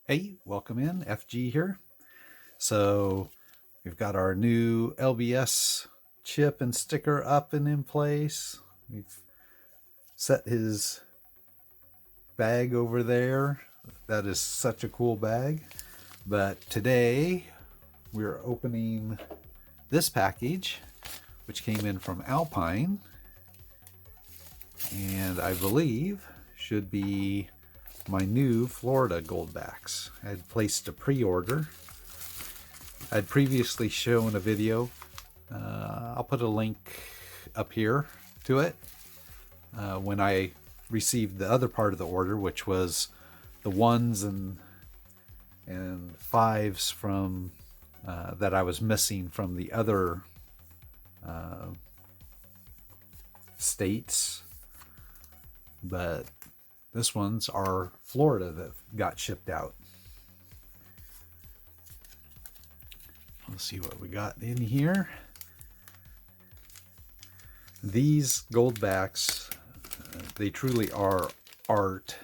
Hey, welcome in, FG here. So we've got our new LBS chip and sticker up and in place. We've set his bag over there. That is such a cool bag. But today we're opening this package, which came in from Alpine, and I believe should be my new Florida Goldbacks. I had placed a pre-order. I'd previously shown a video. I'll put a link up here to it when I received the other part of the order, which was the ones and fives from that I was missing from the other states, but this one's are Florida that got shipped out. Let's see what we got in here. These Goldbacks, they truly are art.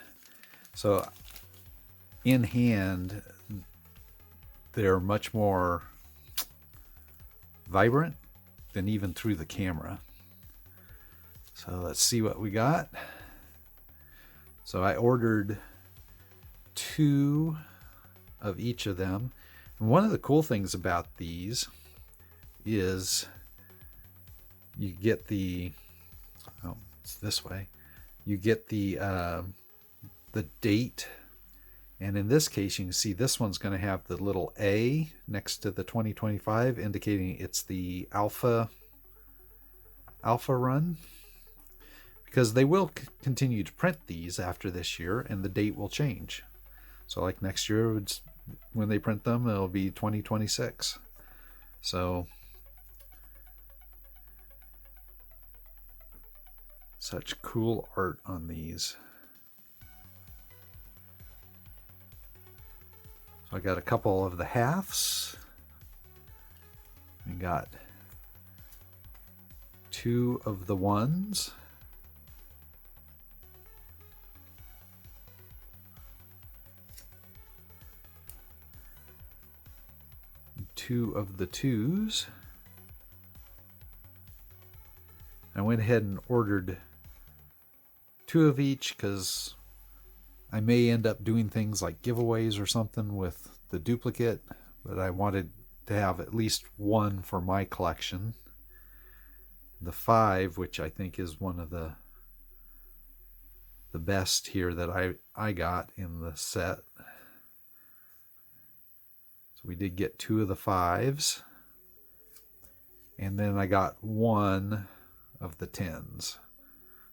So in hand, they're much more vibrant than even through the camera. So let's see what we got. So I ordered 2 of each of them. And one of the cool things about these is you get the, oh, it's this way. You get the date. And in this case, you can see this one's going to have the little A next to the 2025, indicating it's the alpha run. Because they will continue to print these after this year, and the date will change. So like next year, when they print them, it'll be 2026. So such cool art on these. So I got a couple of the halves. We got 2 of the ones. 2 of the 2s. I went ahead and ordered 2 of each because I may end up doing things like giveaways or something with the duplicate, but I wanted to have at least 1 for my collection. The 5, which I think is one of the best here that I got in the set. We did get 2 of the 5s, and then I got 1 of the 10s.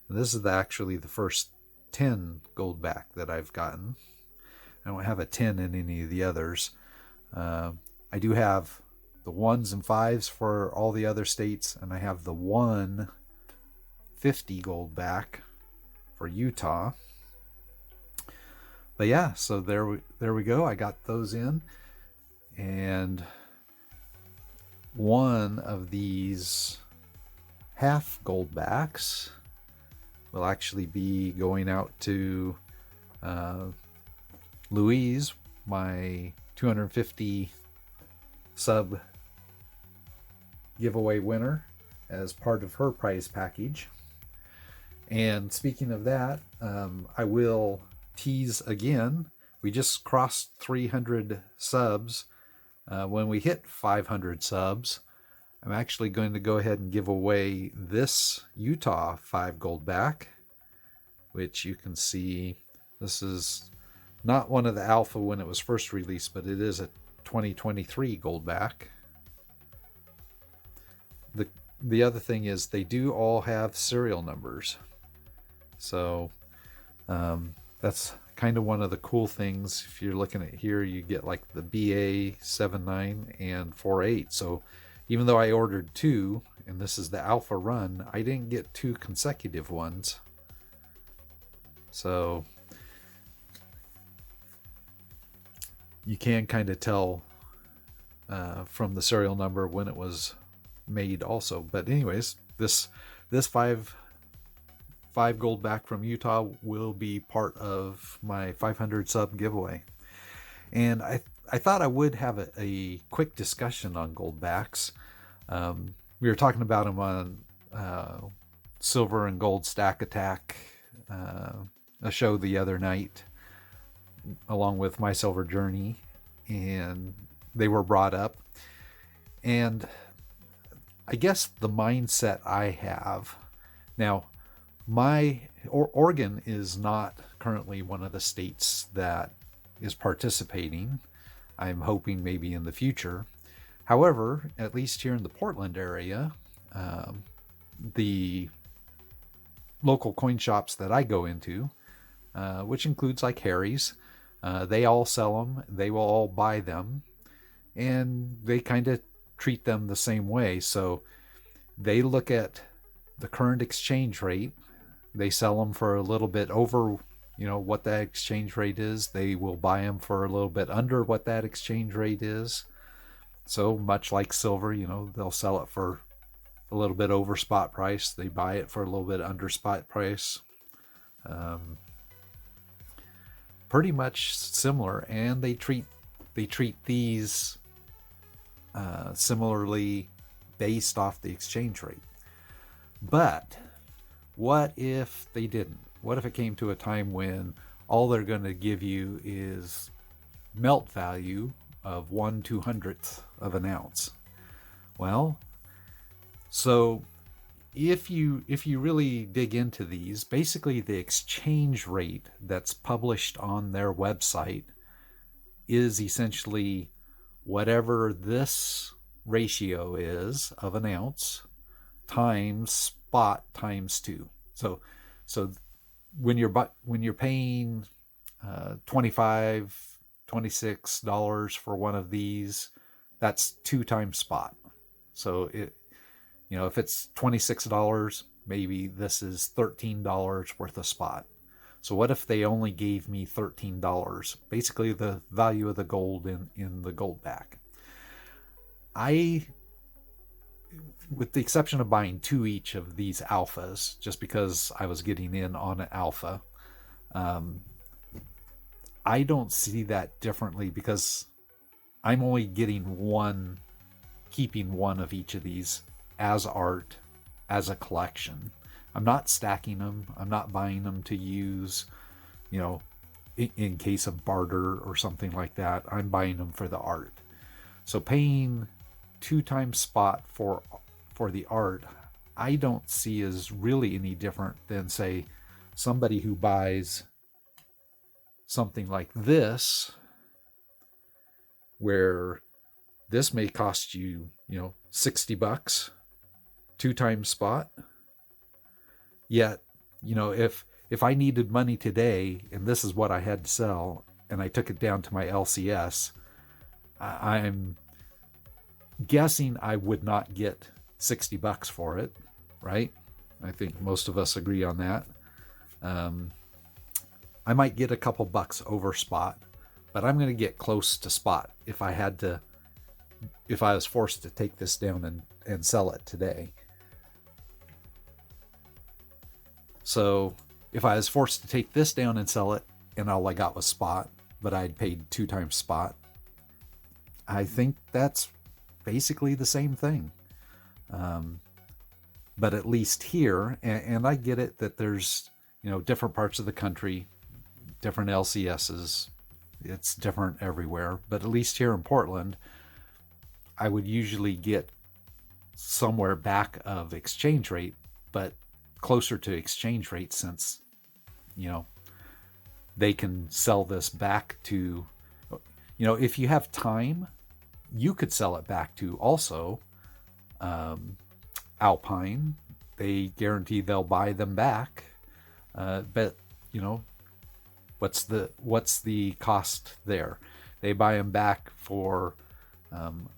And this is actually the first 10 Goldback that I've gotten. I don't have a 10 in any of the others. I do have the 1s and 5s for all the other states, and I have the 150 Goldback for Utah. But yeah, so there we go. I got those in. And 1 of these half Goldbacks will actually be going out to Louise, my 250 sub giveaway winner, as part of her prize package. And speaking of that, I will tease again. We just crossed 300 subs. When we hit 500 subs, I'm actually going to go ahead and give away this Utah 5 Goldback, which you can see. This is not one of the alpha when it was first released, but it is a 2023 Goldback. The other thing is they do all have serial numbers. So that's kind of one of the cool things. If you're looking at here, you get like the BA 79 and 48. So even though I ordered 2 and this is the alpha run, I didn't get 2 consecutive ones. So you can kind of tell from the serial number when it was made also. But anyways, this 5 Goldback from Utah will be part of my 500 sub giveaway. And I thought I would have a quick discussion on Goldbacks. We were talking about them on Silver and Gold Stack Attack, a show the other night, along with My Silver Journey, and they were brought up. And I guess the mindset I have now, Oregon is not currently one of the states that is participating. I'm hoping maybe in the future. However, at least here in the Portland area, the local coin shops that I go into, which includes like Harry's, they all sell them. They will all buy them, and they kind of treat them the same way. So they look at the current exchange rate. They sell them for a little bit over, what that exchange rate is. They will buy them for a little bit under what that exchange rate is. So much like silver, they'll sell it for a little bit over spot price. They buy it for a little bit under spot price. Pretty much similar, and they treat these similarly based off the exchange rate. But what if they didn't? What if it came to a time when all they're going to give you is melt value of 1/200th of an ounce? Well, so if you really dig into these, basically the exchange rate that's published on their website is essentially whatever this ratio is of an ounce times spot times 2. So when you're paying $26 for one of these, that's 2 times spot. So if it's $26, maybe this is $13 worth of spot. So what if they only gave me $13? Basically the value of the gold in the Goldback. With the exception of buying 2 each of these alphas, just because I was getting in on an alpha, I don't see that differently, because I'm only getting one, keeping one of each of these as art, as a collection. I'm not stacking them. I'm not buying them to use, in case of barter or something like that. I'm buying them for the art. So paying 2 times spot for the art, I don't see as really any different than, say, somebody who buys something like this, where this may cost you, $60, 2 times spot. Yet, if I needed money today and this is what I had to sell, and I took it down to my LCS, I'm guessing I would not get $60 for it, right? I think most of us agree on that. I might get a couple bucks over spot, but I'm going to get close to spot if I was forced to take this down and sell it today. So if I was forced to take this down and sell it, and all I got was spot, but I'd paid 2 times spot, I think that's basically the same thing. But at least here, and I get it that there's, different parts of the country, different LCSs, it's different everywhere, but at least here in Portland, I would usually get somewhere back of exchange rate, but closer to exchange rate, since, they can sell this back to, if you have time, you could sell it back to also Alpine. They guarantee they'll buy them back, but what's the cost there? They buy them back for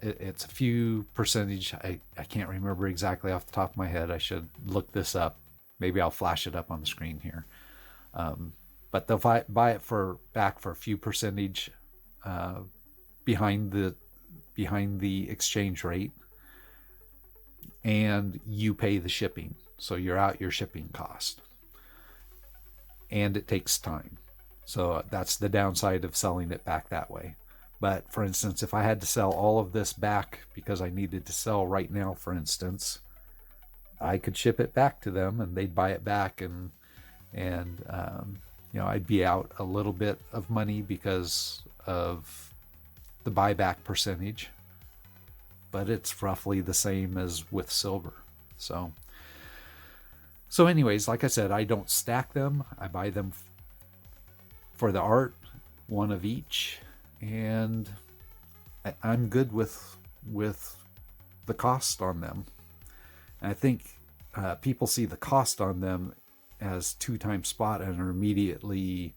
it's a few percentage. I can't remember exactly off the top of my head. I should look this up. Maybe I'll flash it up on the screen here. But they'll buy it back for a few percentage behind the exchange rate, and you pay the shipping. So you're out your shipping cost, and it takes time. So that's the downside of selling it back that way. But for instance, if I had to sell all of this back because I needed to sell right now, for instance, I could ship it back to them and they'd buy it back, and I'd be out a little bit of money because of the buyback percentage, but it's roughly the same as with silver. So anyways, like I said, I don't stack them. I buy them for the art, one of each, and I'm good with the cost on them. And I think people see the cost on them as 2x spot and are immediately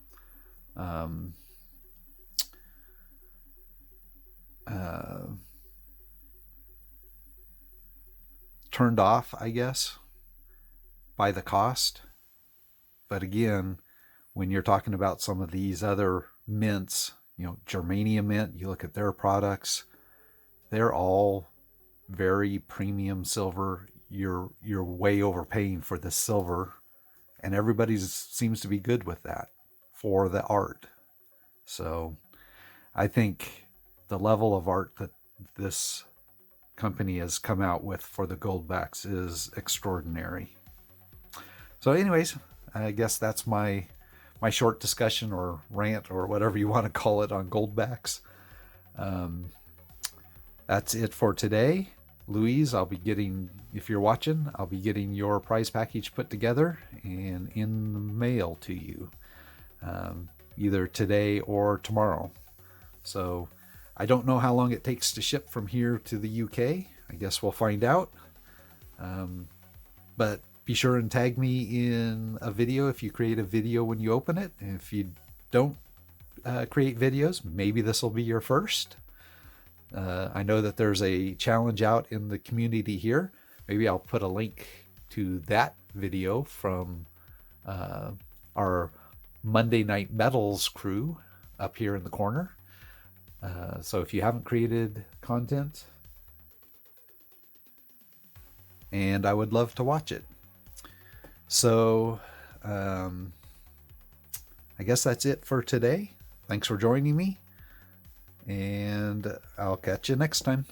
turned off, I guess, by the cost. But again, when you're talking about some of these other mints, Germanium Mint, you look at their products, they're all very premium silver. You're way overpaying for the silver, and everybody seems to be good with that for the art. So I think the level of art that this company has come out with for the Goldbacks is extraordinary. So anyways, I guess that's my short discussion or rant or whatever you want to call it on Goldbacks. That's it for today. Louise, I'll be getting, if you're watching, I'll be getting your prize package put together and in the mail to you, either today or tomorrow. So I don't know how long it takes to ship from here to the UK. I guess we'll find out. But be sure and tag me in a video if you create a video when you open it. And if you don't create videos, maybe this will be your first. I know that there's a challenge out in the community here. Maybe I'll put a link to that video from our Monday Night Metals crew up here in the corner. So if you haven't created content, and I would love to watch it. So I guess that's it for today. Thanks for joining me, and I'll catch you next time.